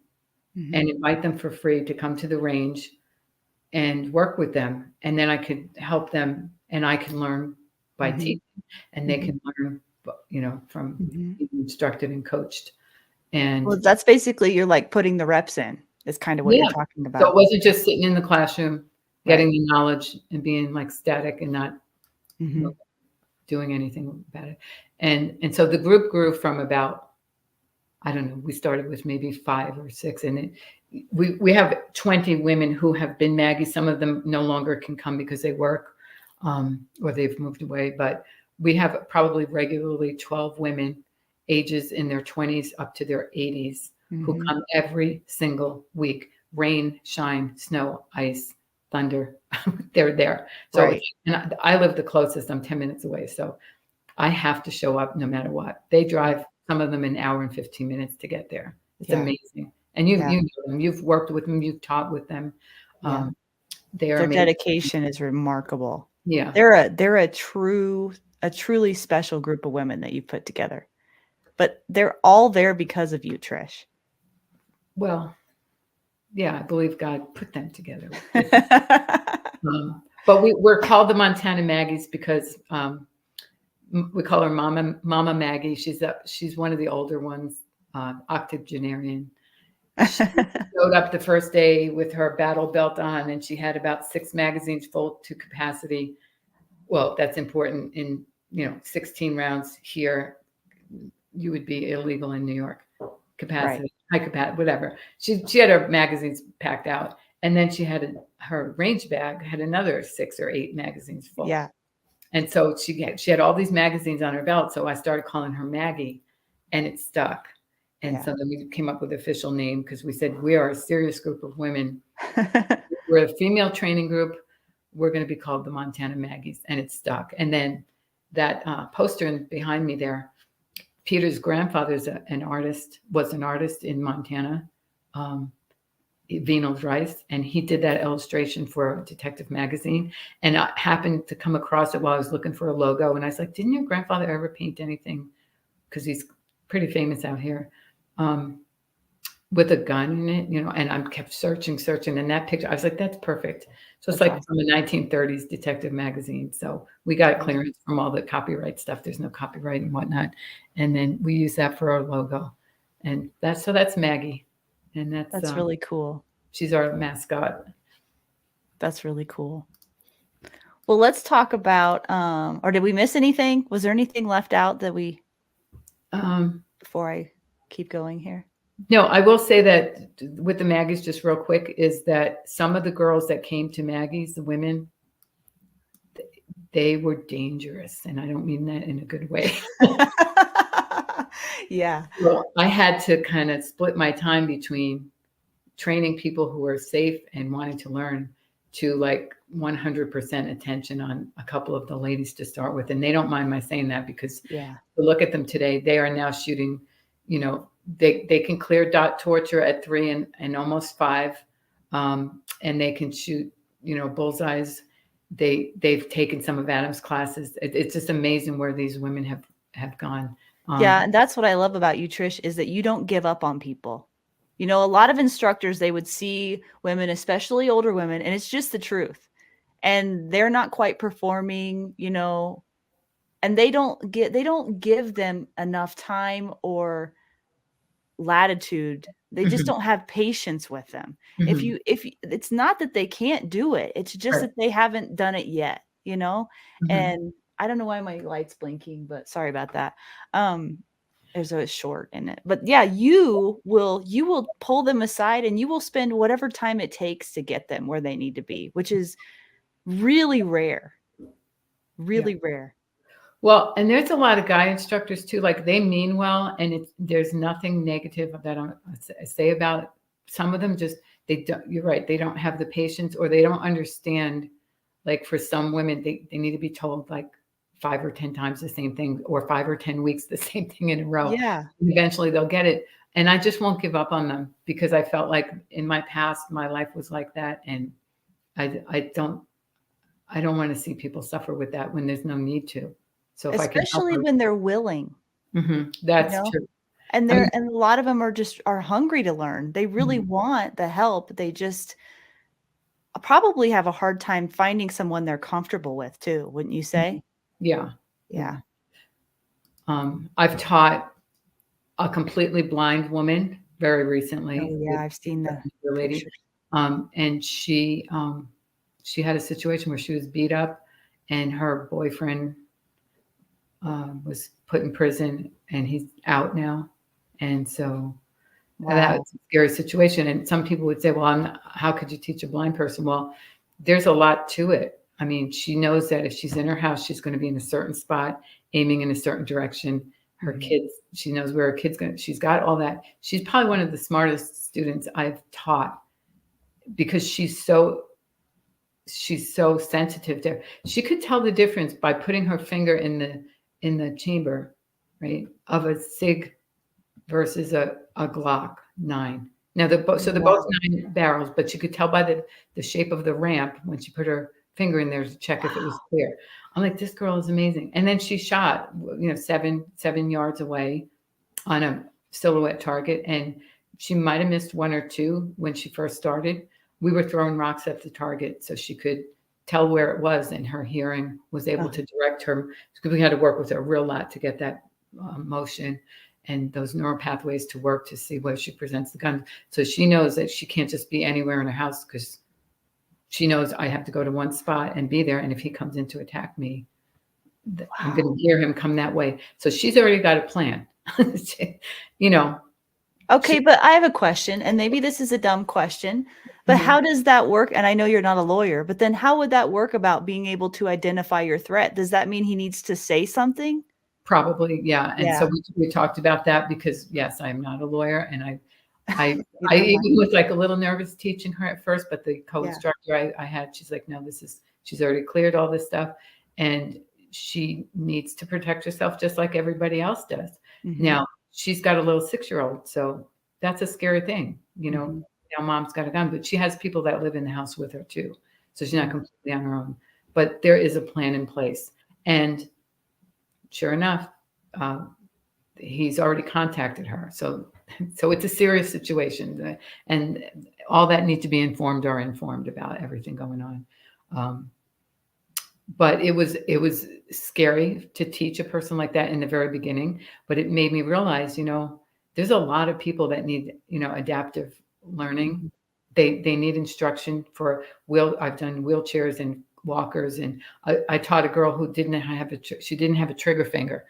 and invite them for free to come to the range and work with them. And then I could help them, and I can learn by teaching, and they can learn, from being instructed and coached. And well, that's basically, you're like putting the reps in, is kind of what you're talking about. So it wasn't just sitting in the classroom, getting the knowledge and being like static and not doing anything about it. And so the group grew from about, I don't know, we started with maybe 5 or 6, and we have 20 women who have been Maggies. Some of them no longer can come because they work or they've moved away, but we have probably regularly 12 women ages in their 20s up to their 80s who come every single week, rain, shine, snow, ice, thunder. They're there. So and I live the closest. I'm 10 minutes away. So I have to show up no matter what. They drive, some of them, an hour and 15 minutes to get there. It's amazing. And you know them. You've worked with them. You've taught with them. Their dedication is remarkable. Yeah. They're a truly special group of women that you put together. But they're all there because of you, Trish. Well, yeah, I believe God put them together. But we're called the Montana Maggies because we call her Mama Maggie. She's one of the older ones, octogenarian. She showed up the first day with her battle belt on, and she had about 6 magazines full to capacity. Well, that's important. In 16 rounds here, you would be illegal in New York. Capacity, high capacity, whatever. She had her magazines packed out, and then she had her range bag had another 6 or 8 magazines full. Yeah. And so she had all these magazines on her belt. So I started calling her Maggie, and it stuck. And so then we came up with an official name, because we said, we are a serious group of women. We're a female training group. We're going to be called the Montana Maggies, and it stuck. And then that poster behind me there, Peter's grandfather's an artist in Montana, Firearms Rice, and he did that illustration for Detective Magazine. And I happened to come across it while I was looking for a logo. And I was like, didn't your grandfather ever paint anything? Because he's pretty famous out here, with a gun in it, and I kept searching. And that picture, I was like, that's perfect. So it's like awesome. From the 1930s Detective Magazine. So we got clearance from all the copyright stuff. There's no copyright and whatnot. And then we use that for our logo. And that's Maggie. And that's really cool. She's our mascot. That's really cool. Well, let's talk about, or did we miss anything? Was there anything left out that we, before I keep going here? No, I will say that with the Maggies, just real quick, is that some of the girls that came to Maggies, the women, they were dangerous. And I don't mean that in a good way. Yeah. So I had to kind of split my time between training people who were safe and wanting to learn, to like 100% attention on a couple of the ladies to start with. And they don't mind my saying that, because to look at them today, they are now shooting, they can clear dot torture at 3 and almost 5. And they can shoot, bullseyes. They've taken some of Adam's classes. It's just amazing where these women have gone. Yeah. And that's what I love about you, Trish, is that you don't give up on people. A lot of instructors, they would see women, especially older women, and it's just the truth. And they're not quite performing, and they don't give them enough time or latitude. They just Mhm. don't have patience with them. Mhm. It's not that they can't do it, it's just Right. that they haven't done it yet, you know? Mhm. And I don't know why my light's blinking, but sorry about that. Um, there's a short in it. But yeah, you will pull them aside and you will spend whatever time it takes to get them where they need to be, which is really rare, Yeah. really rare. Well, and there's a lot of guy instructors too, like they mean well, and there's nothing negative that I say about some of them. Just they don't. You're right. They don't have the patience, or they don't understand. Like for some women, they need to be told like 5 or 10 times the same thing, or 5 or 10 weeks the same thing in a row. Yeah. And eventually, they'll get it. And I just won't give up on them because I felt like in my past, my life was like that, and I don't want to see people suffer with that when there's no need to. So if I can help Especially her, when they're willing, you that's know? true. And I mean, a lot of them are hungry to learn. They really mhm, want the help. They just probably have a hard time finding someone they're comfortable with too, wouldn't you mhm. say? Yeah, yeah. Yeah. I've taught a completely blind woman very recently Oh, yeah, with I've seen the a lady, pictures. and she had a situation where she was beat up, and her boyfriend was put in prison, and he's out now, and so Wow. that's a scary situation. And some people would say, "Well, how could you teach a blind person?" Well, there's a lot to it. I mean, she knows that if she's in her house, she's going to be in a certain spot, aiming in a certain direction. Her Mhm. kids, she knows where her kids going. She's got all that. She's probably one of the smartest students I've taught because she's so sensitive to. She could tell the difference by putting her finger in the chamber, right, of a Sig versus a Glock 9. Now they're both Wow. 9 barrels, but you could tell by the shape of the ramp when she put her finger in there to check if it was Wow. clear. I'm like, this girl is amazing. And then she shot, 7 yards away on a silhouette target, and she might have missed 1 or 2 when she first started. We were throwing rocks at the target so she could tell where it was, and her hearing was able Uh, to direct her. Because we had to work with her a real lot to get that motion and those neural pathways to work to see where she presents the gun. So she knows that she can't just be anywhere in her house because she knows I have to go to one spot and be there. And if he comes in to attack me, I'm wow. going to hear him come that way. So she's already got a plan. you know, Okay, she, but I have a question, and maybe this is a dumb question, but Mhm. how does that work? And I know you're not a lawyer, but then how would that work about being able to identify your threat? Does that mean he needs to say something? Probably, yeah. And so Yeah. we talked about that because yes, I'm not a lawyer, and I You I don't mind. even was like a little nervous teaching her at first, but the Yeah. co-instructor I had, she's like, no, she's already cleared all this stuff, and she needs to protect herself just like everybody else does. Mhm. Now she's got a little 6-year-old, so that's a scary thing, Mhm. Now mom's got a gun, but she has people that live in the house with her too, so she's not Mhm. completely on her own. But there is a plan in place, and sure enough, um, he's already contacted her. So it's a serious situation, and all that need to be informed are informed about everything going on. Um, but it was scary to teach a person like that in the very beginning. But it made me realize, there's a lot of people that need, adaptive learning. Mhm. They need instruction for wheel. I've done wheelchairs and walkers, and I taught a girl who she didn't have a trigger finger,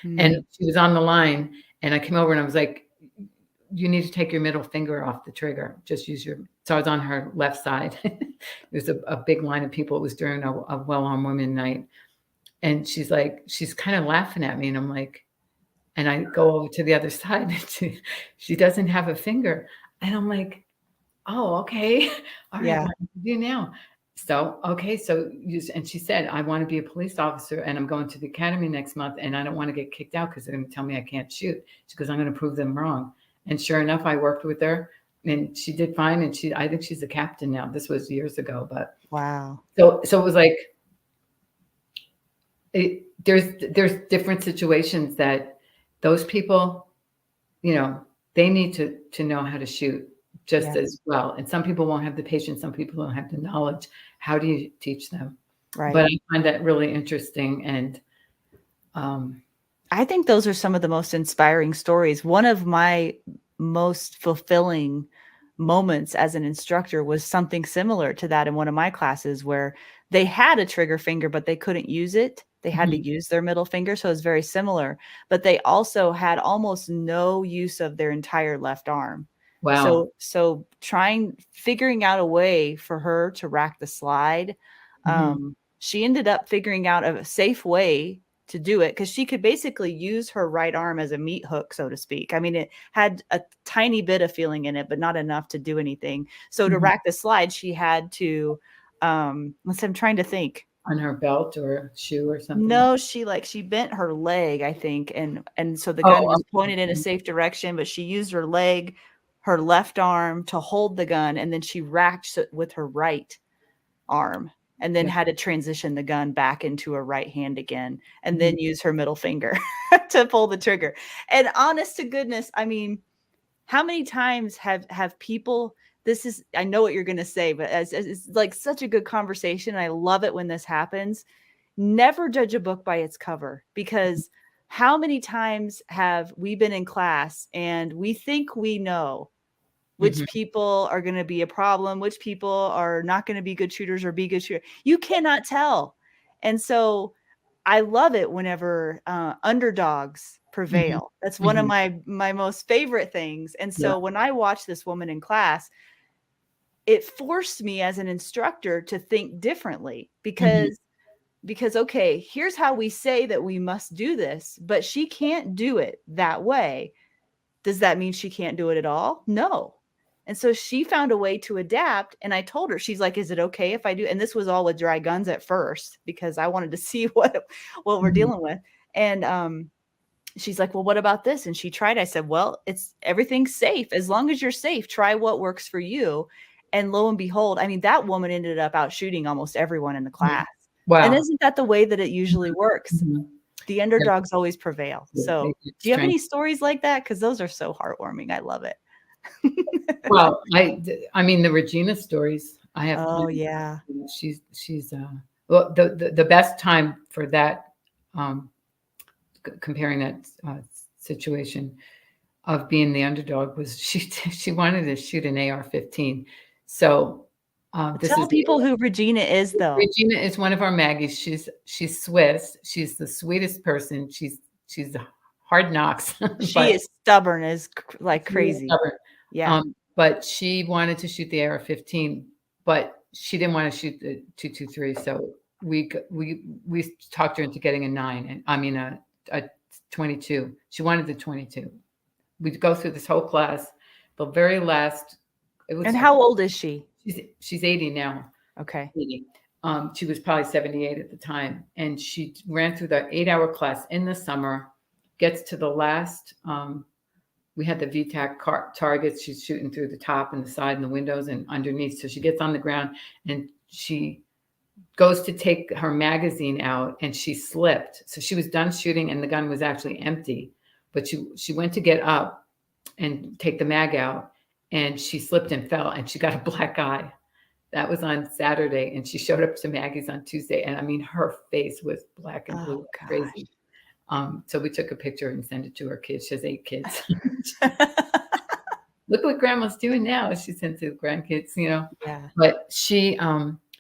and Mm. she was on the line, and I came over and I was like, you need to take your middle finger off the trigger. Just use your. So I was on her left side. It was a big line of people. It was during a well-armed women night. And she's kind of laughing at me. And I'm like, and I go over to the other side and she doesn't have a finger. And I'm like, oh, okay. All right. Yeah. What do you do now? So, okay. And she said, I want to be a police officer and I'm going to the academy next month and I don't want to get kicked out because they're going to tell me I can't shoot. She goes, I'm going to prove them wrong. And sure enough, I worked with her and she did fine. And I think she's a captain now. This was years ago, but Wow. so it was like, there's different situations that those people, you know, they need to know how to shoot just Yeah. as well. And some people won't have the patience, some people don't have the knowledge. How do you teach them? But Right. I find that really interesting. And Um, I think those are some of the most inspiring stories. One of my most fulfilling moments as an instructor was something similar to that in one of my classes where they had a trigger finger, but they couldn't use it. They had to mhm. use their middle finger. So it was very similar, but they also had almost no use of their entire left arm. Wow. So figuring out a way for her to rack the slide. Mhm, She ended up figuring out a safe way to do it because she could basically use her right arm as a meat hook, so to speak. I mean, it had a tiny bit of feeling in it, but not enough to do anything. So to mhm. rack the slide, she had to, I'm trying to think. On her belt or shoe or something? No, she bent her leg, I think, and so the Oh, gun was okay. pointed in a Mhm, safe direction, but she used her leg, her left arm to hold the gun, and then she racked it with her right arm and then yeah. had to transition the gun back into her right hand again and Mhm, then use her middle finger to pull the trigger. And honest to goodness, I mean, how many times have people, this is, I know what you're going to say, but as it's like such a good conversation. I love it when this happens. Never judge a book by its cover, because how many times have we been in class and we think we know which mhm. people are going to be a problem, which people are not going to be good shooters or be good shooters. You cannot tell. And so I love it whenever underdogs Mhm, prevail. That's one of mhm. my most favorite things. And Yeah. so when I watched this woman in class, it forced me as an instructor to think differently, Mhm, because okay, here's how we say that we must do this, but she can't do it that way. Does that mean she can't do it at all? No. And so she found a way to adapt. And I told her, she's like, is it okay if I do? And this was all with dry guns at first, because I wanted to see what we're mhm, dealing with. And she's like, well, what about this? And she tried. I said, well, it's everything's safe. As long as you're safe, try what works for you. And lo and behold, I mean, that woman ended up out shooting almost everyone in the mhm. class. And Wow. isn't that the way that it usually Mhm, works? mhm. The Yeah, underdogs always prevail. they So, get do you have strength. any stories like that? Because those are so heartwarming. I love it. Well, I mean, the Regina stories, I have Oh, plenty. yeah. You know, she's, well, the best time for that, um, comparing that, situation of being the underdog was she wanted to shoot an AR-15. So, this Tell is people who Regina is, though. Regina is one of our Maggies. She's Swiss. She's the sweetest person. She's hard knocks, She but is stubborn as like she's really crazy. stubborn. Yeah. But she wanted to shoot the AR-15, but she didn't want to shoot the 223. So we talked her into getting a 9, and I mean a 22. She wanted the 22. We'd go through this whole class. The very last, it And was how old is she? she's 80 now. Okay. 80. She was probably 78 at the time, and she ran through the 8-hour class in the summer. Gets to the last. We had the VTAC targets. She's shooting through the top and the side and the windows and underneath. So she gets on the ground and she goes to take her magazine out and she slipped. So she was done shooting and the gun was actually empty. But she went to get up and take the mag out and she slipped and fell and she got a black eye. That was on Saturday and she showed up to Maggie's on Tuesday. And I mean, her face was black and blue Oh, like gosh. crazy. So we took a picture and sent it to her kids. She has 8 kids. Look what grandma's doing now. She sent to the grandkids, you know. Yeah. But she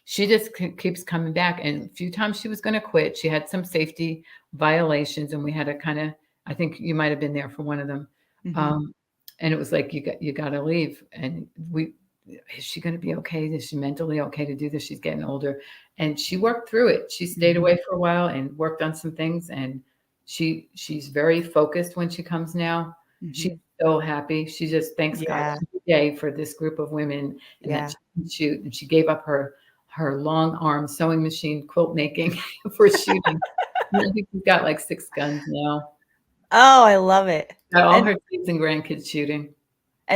just keeps coming back. And a few times she was going to quit. She had some safety violations, and we had to kind of. I think you might have been there for one of them. Mhm. Um, and it was like you got to leave. And we is she going to be okay? Is she mentally okay to do this? She's getting older, and she worked through it. She stayed Mhm. away for a while and worked on some things, and she's very focused when she comes now. She's Mhm. so happy. She just thanks God Yeah. every day for this group of women and that Yeah. she can shoot. And she gave up her long arm sewing machine quilt making for shooting. And I think she's got like 6 guns now. Oh, I love it. Got all And her kids and grandkids shooting.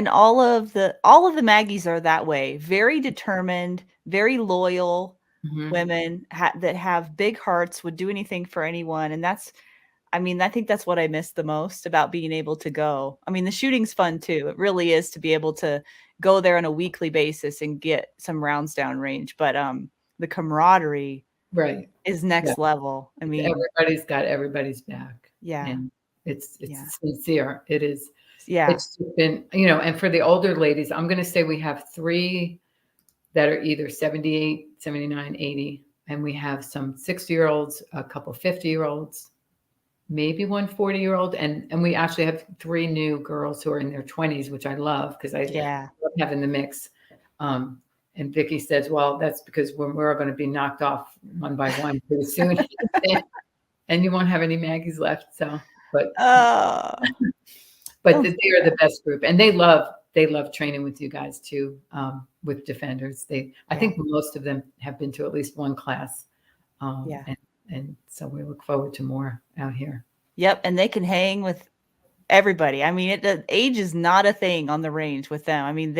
all of the Maggies are that way. Very determined, very loyal Mhm. women that have big hearts, would do anything for anyone, and that's, I mean, I think that's what I miss the most about being able to go. I mean, the shooting's fun too. It really is, to be able to go there on a weekly basis and get some rounds down range. But the camaraderie Right. is Yeah. next level. I mean, Everybody's got everybody's back. yeah, And it's yeah, sincere. It is. yeah, It's been, and for the older ladies, I'm going to say we have 3 that are either 78, 79, 80, and we have some 60-year-olds, a couple 50-year-olds, maybe one 40-year-old, and we actually have 3 new girls who are in their 20s, which I love because I yeah. love having the mix. And Vicky says, well, that's because we're going to be knocked off one by one pretty soon, and you won't have any Maggies left. So, but Oh, oh, they are the best group, and they love training with you guys too, with defenders. I yeah, think most of them have been to at least one class, yeah. and so we look forward to more out here. Yep, and they can hang with everybody. I mean, the age is not a thing on the range with them. I mean,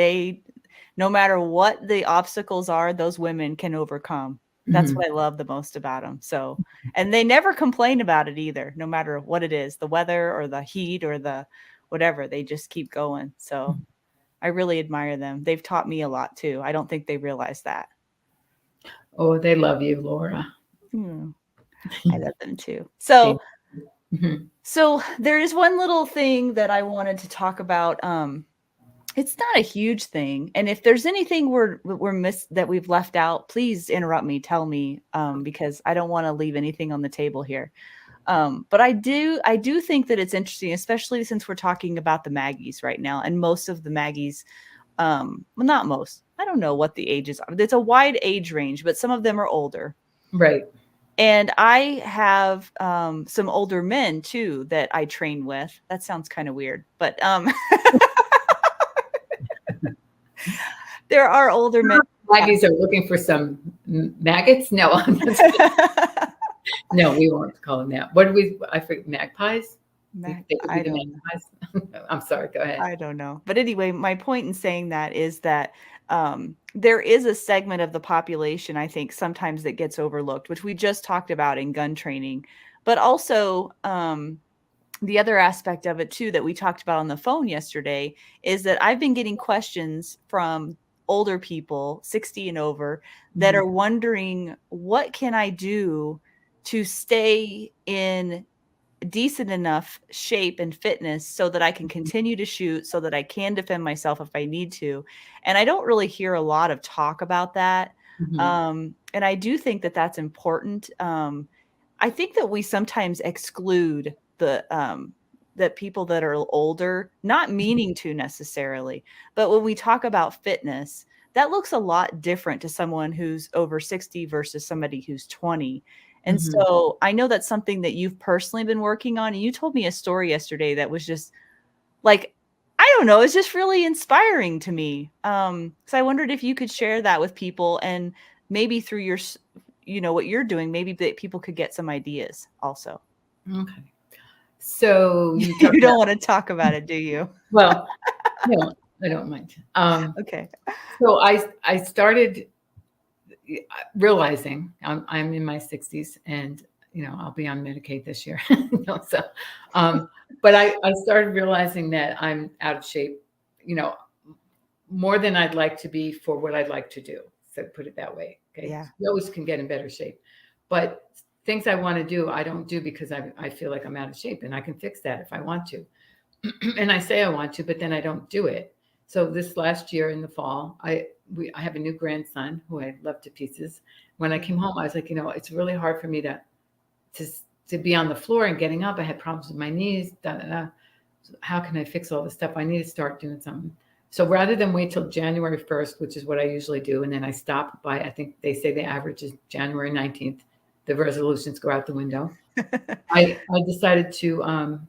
no matter what the obstacles are, those women can overcome. That's Mhm. what I love the most about them. So, and they never complain about it either, no matter what it is, the weather or the heat or the whatever, they just keep going. So I really admire them. They've taught me a lot too. I don't think they realize that. Oh, they love you, Laura. Hmm. I love them too. So, Mhm. so there is one little thing that I wanted to talk about. It's not a huge thing, and if there's anything we're missed that we've left out, please interrupt me, tell me, because I don't want to leave anything on the table here. But I do think that it's interesting, especially since we're talking about the Maggies right now, and most of the Maggies, well, not most. I don't know what the ages are. It's a wide age range, but some of them are older. Right. And I have some older men too that I train with. That sounds kind of weird, but there are older men. Maggies are looking for some maggots. No, no, we won't call them that. What do we? I forget. Magpies. They could be I the don't know. magpies. I'm sorry. Go ahead. I don't know. But anyway, my point in saying that is that there is a segment of the population, I think, sometimes that gets overlooked, which we just talked about in gun training. But also, the other aspect of it, too, that we talked about on the phone yesterday is that I've been getting questions from older people, 60 and over, that Mhm. are wondering, what can I do to stay in decent enough shape and fitness so that I can continue to shoot, so that I can defend myself if I need to. And I don't really hear a lot of talk about that. Mhm. And I do think that that's important. I think that we sometimes exclude that people that are older, not meaning to necessarily, but when we talk about fitness, that looks a lot different to someone who's over 60 versus somebody who's 20. And Mhm. so I know that's something that you've personally been working on. And you told me a story yesterday that was just like, I don't know, it's just really inspiring to me. So I wondered if you could share that with people, and maybe through what you're doing, maybe that people could get some ideas also. Okay. So you talk You about, don't want to talk about it, do you? well, no, I don't mind. Okay. So I started realizing I'm in my 60s, and I'll be on Medicaid this year. So, but I started realizing that I'm out of shape, you know, more than I'd like to be for what I'd like to do. So put it that way. Okay. Yeah. You always can get in better shape, but things I want to do, I don't do because I feel like I'm out of shape, and I can fix that if I want to. And I say I want to, but then I don't do it. So this last year in the fall, I have a new grandson who I love to pieces. When I came home, I was like, it's really hard for me to to be on the floor and getting up. I had problems with my knees. Da, da, da. So how can I fix all this stuff? I need to start doing something. So rather than wait till January 1st, which is what I usually do, and then I stop by, I think they say the average is January 19th, the resolutions go out the window. I decided to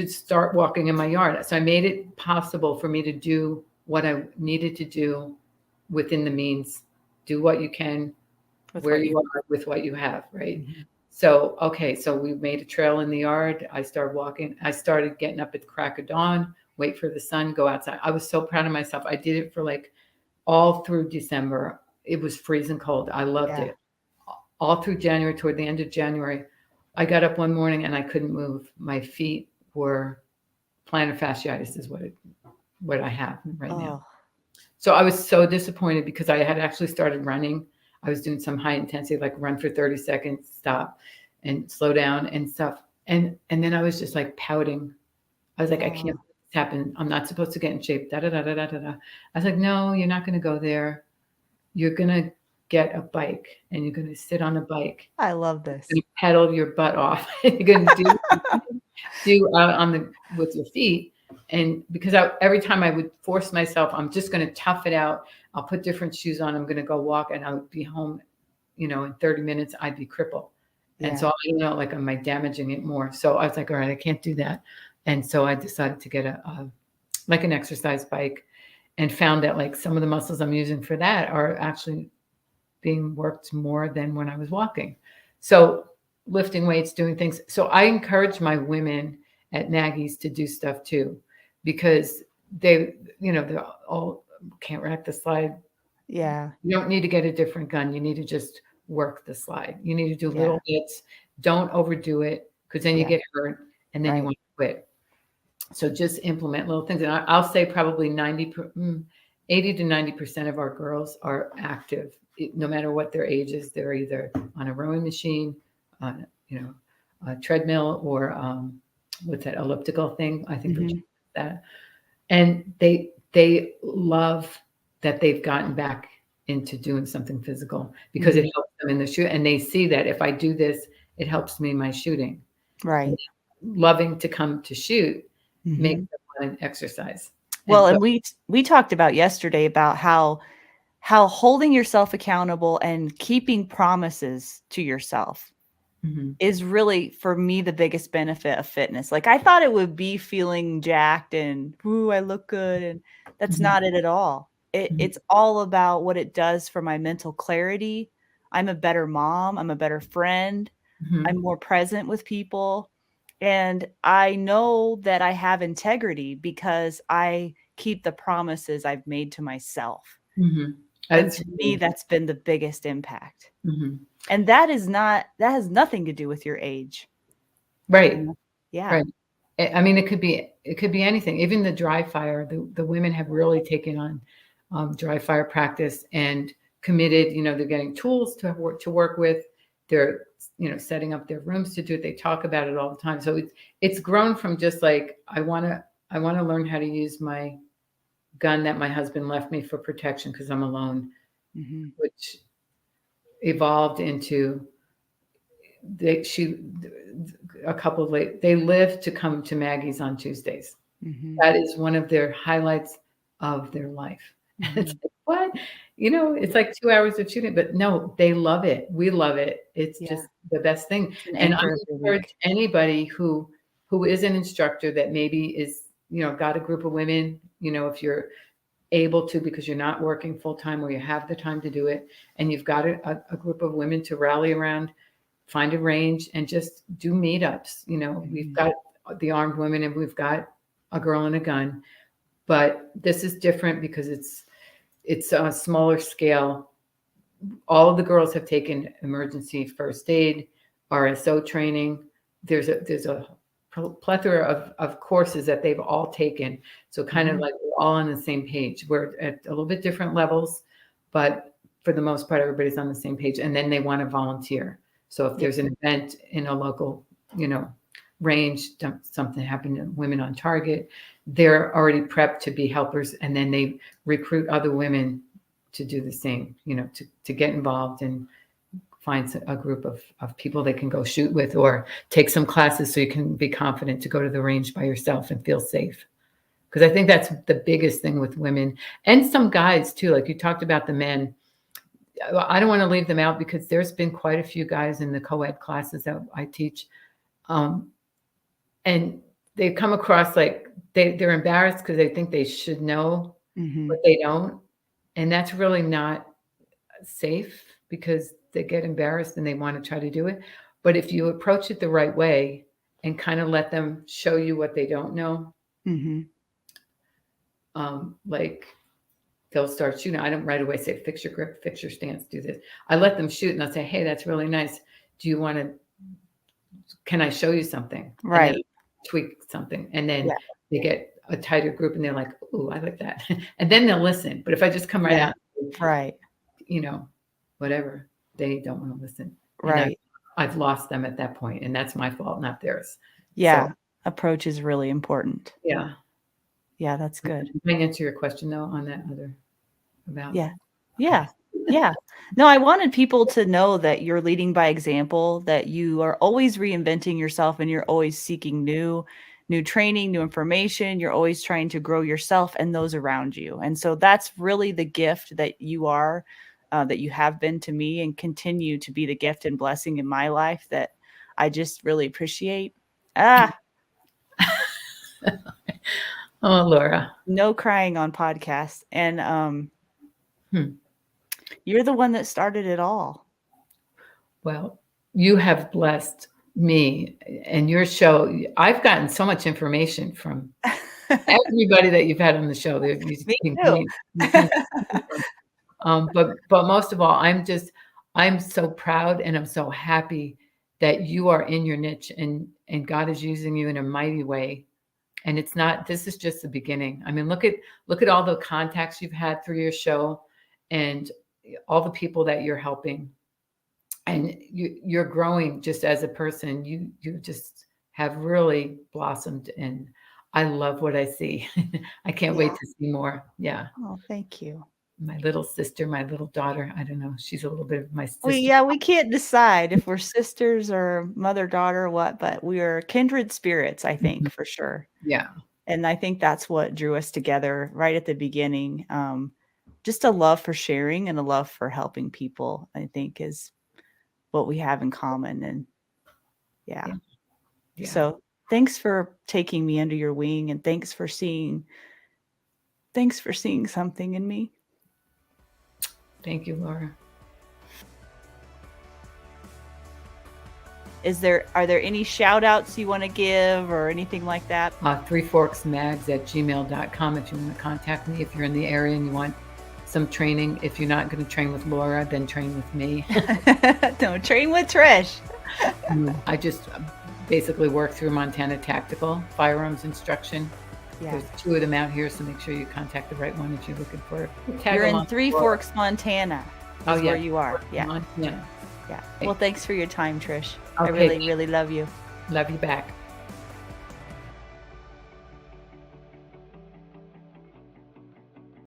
start walking in my yard. So I made it possible for me to do what I needed to do within the means. Do what you can, With where what you you are, with what you have, right? Mhm. So, okay, so we made a trail in the yard. I started walking. I started getting up at the crack of dawn, wait for the sun, go outside. I was so proud of myself. I did it for like all through December. It was freezing cold. I loved Yeah. it. All through January, toward the end of January, I got up one morning and I couldn't move. My feet were plantar fasciitis is what I have right now. Oh, So I was so disappointed because I had actually started running. I was doing some high intensity, like run for 30 seconds, stop and slow down and stuff. And then I was just like pouting. I was like, I can't let this happen. I'm not supposed to get in shape. Da da da da da da da. I was like, no, you're not going to go there. You're going to get a bike and you're going to sit on a bike. I love this. You pedal your butt off. You're going to do with your feet. And because every time I would force myself, I'm just going to tough it out. I'll put different shoes on. I'm going to go walk and I would be home, in 30 minutes, I'd be crippled. And so I know, like, am I damaging it more? So I was like, all right, I can't do that. And so I decided to get an exercise bike, and found that like some of the muscles I'm using for that are actually being worked more than when I was walking. So lifting weights, doing things. So I encourage my women at Maggies to do stuff too, because they're all can't rack the slide. Yeah. You don't need to get a different gun. You need to just work the slide. You need to do little bits. Don't overdo it, because then you get hurt and then you want to quit. So just implement little things. And I'll say probably 80 to 90% of our girls are active, no matter what their age is. They're either on a rowing machine, on a treadmill, or what's that elliptical thing? I think that. And they love that they've gotten back into doing something physical, because it helps them in the shoot. And they see that if I do this, it helps me in my shooting. Right. And loving to come to shoot makes them want to exercise. Well, and we talked about yesterday about how holding yourself accountable and keeping promises to yourself is really, for me, the biggest benefit of fitness. Like, I thought it would be feeling jacked and, ooh, I look good. And that's not it at all. It's all about what it does for my mental clarity. I'm a better mom. I'm a better friend. I'm more present with people. And I know that I have integrity because I keep the promises I've made to myself. And to me, that's been the biggest impact. And that has nothing to do with your age. Right. Yeah. Right. I mean, it could be anything. Even the dry fire, the women have really taken on dry fire practice and committed. They're getting tools to work with. They're setting up their rooms to do it. They talk about it all the time. So it's grown from just like, I want to learn how to use my gun that my husband left me for protection because I'm alone, which evolved into they live to come to Maggie's on Tuesdays. That is one of their highlights of their life. It's like, what? It's like 2 hours of shooting, but no, they love it. We love it. It's just the best thing. And I encourage anybody who is an instructor that maybe is, got a group of women, if you're able to, because you're not working full time or you have the time to do it, and you've got a group of women to rally around, find a range and just do meetups. We've got the armed women and we've got a girl and a gun, but this is different because it's a smaller scale. All of the girls have taken emergency first aid, RSO training. There's a plethora of courses that they've all taken. So kind of like we're all on the same page. We're at a little bit different levels, but for the most part, everybody's on the same page. And then they want to volunteer. So if there's an event in a local, range, something happened to women on target, they're already prepped to be helpers. And then they recruit other women to do the same, to get involved and find a group of people they can go shoot with, or take some classes so you can be confident to go to the range by yourself and feel safe. Because I think that's the biggest thing with women and some guys too. Like you talked about the men. I don't want to leave them out because there's been quite a few guys in the co-ed classes that I teach. And they come across like they're embarrassed because they think they should know, but they don't. And that's really not safe because they get embarrassed and they want to try to do it. But if you approach it the right way and kind of let them show you what they don't know, like they'll start shooting. I don't right away say, fix your grip, fix your stance, do this. I let them shoot and I'll say, hey, that's really nice. Do you want to, can I show you something? Right. Tweak something. And then they get a tighter group and they're like, ooh, I like that. And then they'll listen. But if I just come right out, whatever, they don't want to listen. And Right. I've lost them at that point, and that's my fault, not theirs. Yeah. So, Approach is really important. yeah. Yeah, that's good. Did I answer your question though on that other about? Yeah. Yeah. Yeah. No, I wanted people to know that you're leading by example, that you are always reinventing yourself and you're always seeking new training, new information. You're always trying to grow yourself and those around you. And so that's really the gift that you are, that you have been to me and continue to be the gift and blessing in my life that I just really appreciate. Oh, Lora. No crying on podcasts. And you're the one that started it all. Well, you have blessed me and your show. I've gotten so much information from everybody that you've had on the show. Me too. But most of all, I'm so proud and I'm so happy that you are in your niche and God is using you in a mighty way. And this is just the beginning. I mean, look at all the contacts you've had through your show and all the people that you're helping. And you're growing just as a person. You just have really blossomed, and I love what I see. I can't wait to see more. Yeah. Oh, thank you. My little sister, my little daughter. I don't know. She's a little bit of my sister. We can't decide if we're sisters or mother, daughter, or what, but we are kindred spirits, I think, for sure. Yeah. And I think that's what drew us together right at the beginning. Just a love for sharing and a love for helping people, I think, is what we have in common. And yeah. So thanks for taking me under your wing, and thanks for seeing something in me. Thank you, Lora. Are there any shout outs you want to give or anything like that? threeforksmags@gmail.com if you want to contact me, if you're in the area and you want some training. If you're not going to train with Lora, then train with me. Don't train with Trish. I just basically work through Montana Tactical Firearms Instruction. Yeah. There's 2 of them out here, so make sure you contact the right one if you're looking for it. You're in Three Forks, Montana. Oh, yeah. Where you are. Yeah. Montana. Yeah. Well, thanks for your time, Trish. Okay. I really, really love you. Love you back.